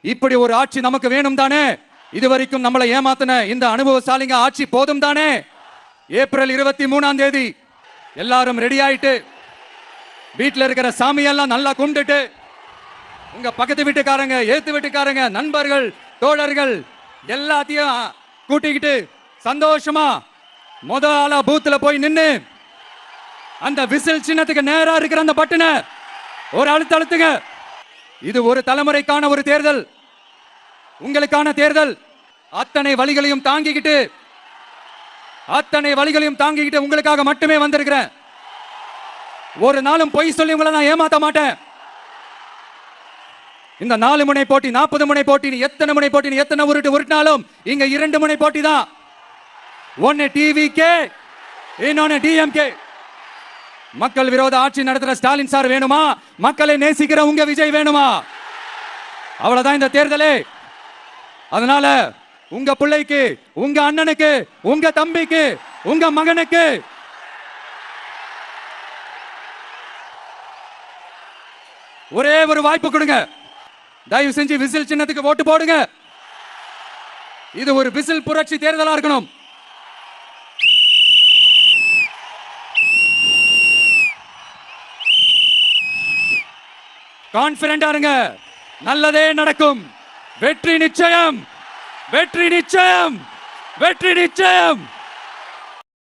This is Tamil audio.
இப்படி ஒரு ஆட்சி நமக்கு வேணும் தானே? இதுவரைக்கும் நம்மளை ஏமாத்தின இந்த அனுபவசாலிங்க ஆட்சி போதும் தானே? ஏப்ரல் 23 எல்லாரும் ரெடி ஆயிட்டு வீட்டில் இருக்கிற சாமியெல்லாம் நல்லா கும்பிட்டுட்டு உங்க பக்கத்து வீட்டுக்காரங்க, ஏத்து வீட்டுக்காரங்க, நண்பர்கள், தோழர்கள் எல்லாத்தையும் கூட்டிக்கிட்டு சந்தோஷமா ஆளா பூத்துல போய் நின்னு அந்த விசில் சின்னத்துக்கு நேரா இருக்கிற அந்த பட்டனை ஒரு அழுத்துங்க. இது ஒரு தலைமுறைக்கான ஒரு தேர்தல், உங்களுக்கான தேர்தல். அத்தனை வழிகளையும் தாங்கிக்கிட்டு உங்களுக்காக மட்டுமே வந்திருக்கிறேன். ஒரு நாளும் பொய் சொல்லி உங்களை நான் ஏமாத்த மாட்டேன். இந்த 4 முனை போட்டி, 40 முனை போட்டி, எத்தனை முனை போட்டி, எத்தனை உருட்டினாலும் இங்க 2 முனை போட்டி தான். ஒன்னு டிவிகே, இன்னொன்னு டிஎம்கே. மக்கள் விரோத ஆட்சி நடத்துற ஸ்டாலின் சார் வேணுமா? மக்களை நேசிக்கிற உங்க விஜய் வேணுமா? அவ்வளவுதான் இந்த தேர்தலே. அதனால உங்க பிள்ளைக்கு, உங்க அண்ணனுக்கு, உங்க தம்பிக்கு, உங்க மகனுக்கு ஒரே ஒரு வாய்ப்பு கொடுங்க. தயவு செஞ்சு விசில் சின்னத்துக்கு ஓட்டு போடுங்க. இது ஒரு விசில் புரட்சி தேர்தலா இருக்கணும். கான்பிடண்டா இருங்க, நல்லதே நடக்கும். வெற்றி நிச்சயம், வெற்றி நிச்சயம், வெற்றி நிச்சயம்.